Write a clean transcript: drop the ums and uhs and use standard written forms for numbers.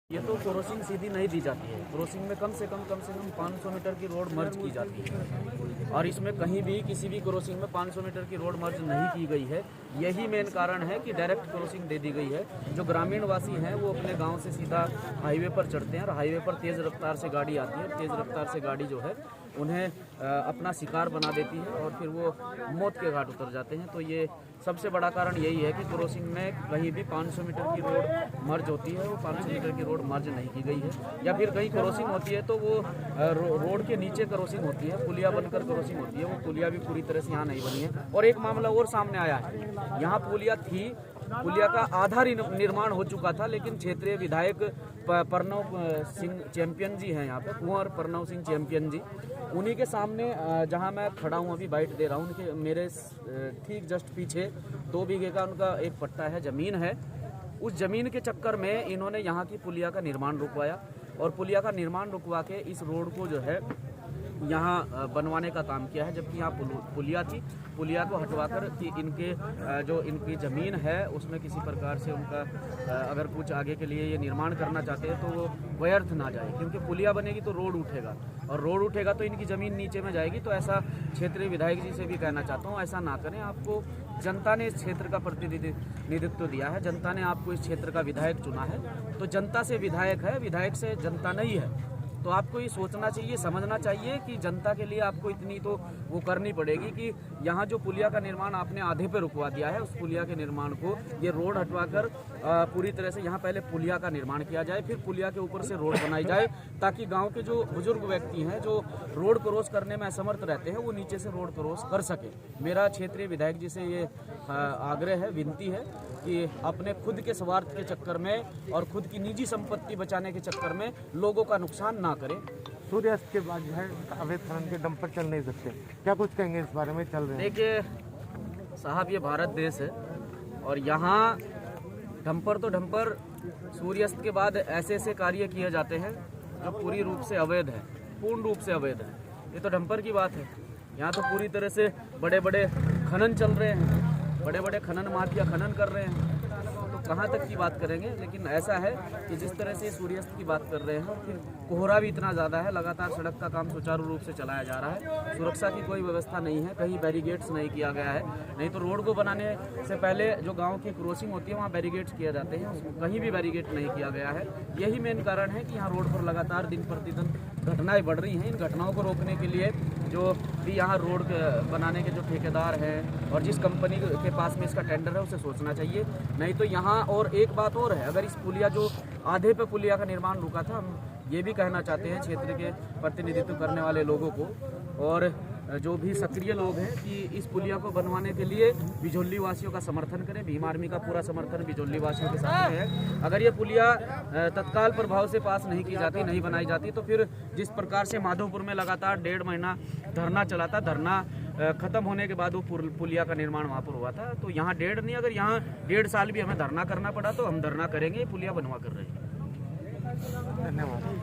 ये तो क्रॉसिंग सीधी नहीं दी जाती है। क्रॉसिंग में कम से कम 500 मीटर की रोड मर्ज की जाती है और इसमें कहीं भी किसी भी क्रॉसिंग में 500 मीटर की रोड मर्ज नहीं की गई है। यही मेन कारण है कि डायरेक्ट क्रॉसिंग दे दी गई है। जो ग्रामीण वासी हैं वो अपने गांव से सीधा हाईवे पर चढ़ते हैं और हाईवे पर तेज़ रफ्तार से गाड़ी आती है। तेज़ रफ्तार से गाड़ी जो है उन्हें अपना शिकार बना देती है और फिर वो मौत के घाट उतर जाते हैं। तो ये सबसे बड़ा कारण यही है कि क्रॉसिंग में कहीं भी 500 मीटर की रोड मर्ज होती है, वो 500 मीटर की रोड मर्ज नहीं की गई है। या फिर कहीं क्रॉसिंग होती है तो वो रोड के नीचे क्रॉसिंग होती है, पुलिया बनकर क्रॉसिंग होती है। वो पुलिया भी पूरी तरह से यहाँ नहीं बनी है। और एक मामला और सामने आया है, यहाँ पुलिया थी, पुलिया का आधा निर्माण हो चुका था, लेकिन क्षेत्रीय विधायक प्रणव सिंह चैंपियन जी हैं यहाँ पे, कुंवर प्रणव सिंह चैंपियन जी, उन्हीं के सामने जहाँ मैं खड़ा हूँ अभी बाइट दे रहा हूँ, उनके मेरे ठीक जस्ट पीछे 2 बीघे का उनका एक पट्टा है, ज़मीन है। उस ज़मीन के चक्कर में इन्होंने यहाँ की पुलिया का निर्माण रुकवाया और पुलिया का निर्माण रुकवा के इस रोड को जो है यहाँ बनवाने का काम किया है। जबकि यहाँ पुलिया थी, पुलिया को हटवाकर कि इनके जो इनकी ज़मीन है उसमें किसी प्रकार से उनका अगर कुछ आगे के लिए ये निर्माण करना चाहते हैं तो वो व्यर्थ ना जाए, क्योंकि पुलिया बनेगी तो रोड उठेगा और रोड उठेगा तो इनकी ज़मीन नीचे में जाएगी। तो ऐसा क्षेत्रीय विधायक जी से भी कहना चाहता हूँ, ऐसा ना करें। आपको जनता ने इस क्षेत्र का प्रतिनिधित्व दिया है, जनता ने आपको इस क्षेत्र का विधायक चुना है, तो जनता से विधायक है, विधायक से जनता नहीं है। तो आपको ये सोचना चाहिए, समझना चाहिए कि जनता के लिए आपको इतनी तो वो करनी पड़ेगी कि यहाँ जो पुलिया का निर्माण आपने आधे पे रुकवा दिया है, उस पुलिया के निर्माण को ये रोड हटवाकर पूरी तरह से यहाँ पहले पुलिया का निर्माण किया जाए, फिर पुलिया के ऊपर से रोड बनाई जाए, ताकि गांव के जो बुजुर्ग व्यक्ति हैं जो रोड क्रॉस करने में असमर्थ रहते हैं वो नीचे से रोड क्रॉस कर सके। मेरा क्षेत्रीय विधायक जी से ये आग्रह है, विनती है कि अपने खुद के स्वार्थ के चक्कर में और खुद की निजी संपत्ति बचाने के चक्कर में लोगों का नुकसान ना करें। सूर्यास्त के बाद जो है अवैध खनन के डंपर चल नहीं सकते, क्या कुछ कहेंगे इस बारे में? चल रहे हैं। देखिए साहब, ये भारत देश है और यहाँ डंपर तो डंपर सूर्यास्त के बाद ऐसे ऐसे कार्य किए जाते हैं जो पूरी रूप से अवैध है, पूर्ण रूप से अवैध है। ये तो डंपर की बात है, यहाँ तो पूरी तरह से बड़े बड़े खनन चल रहे हैं, बड़े बड़े खनन माफिया खनन कर रहे हैं। तो कहाँ तक की बात करेंगे? लेकिन ऐसा है कि जिस तरह से सूर्यास्त की बात कर रहे हैं, फिर कोहरा भी इतना ज़्यादा है, लगातार सड़क का काम सुचारू रूप से चलाया जा रहा है, सुरक्षा की कोई व्यवस्था नहीं है, कहीं बैरिगेड्स नहीं किया गया है। नहीं तो रोड को बनाने से पहले जो गाँव की क्रॉसिंग होती है वहाँ बैरिगेड्स किए जाते हैं, उसको कहीं भी बैरिगेड नहीं किया गया है। यही मेन कारण है कि यहाँ रोड पर लगातार दिन प्रतिदिन घटनाएं बढ़ रही हैं। इन घटनाओं को रोकने के लिए जो भी यहाँ रोड बनाने के जो ठेकेदार हैं और जिस कंपनी के पास में इसका टेंडर है उसे सोचना चाहिए। नहीं तो यहाँ और एक बात और है, अगर इस पुलिया जो आधे पे पुलिया का निर्माण रुका था, हम ये भी कहना चाहते हैं क्षेत्र के प्रतिनिधित्व करने वाले लोगों को और जो भी सक्रिय लोग हैं कि इस पुलिया को बनवाने के लिए बिजोली वासियों का समर्थन करें। भीम आर्मी का पूरा समर्थन बिजोली वासियों के साथ है। अगर ये पुलिया तत्काल प्रभाव से पास नहीं की जाती, नहीं बनाई जाती, तो फिर जिस प्रकार से माधोपुर में लगातार 1.5 महीना धरना चला था, धरना खत्म होने के बाद वो पुलिया का निर्माण वहाँ पर हुआ था। तो यहाँ 1.5 नहीं, अगर यहाँ 1.5 साल भी हमें धरना करना पड़ा तो हम धरना करेंगे, पुलिया बनवा कर रहे हैं। धन्यवाद।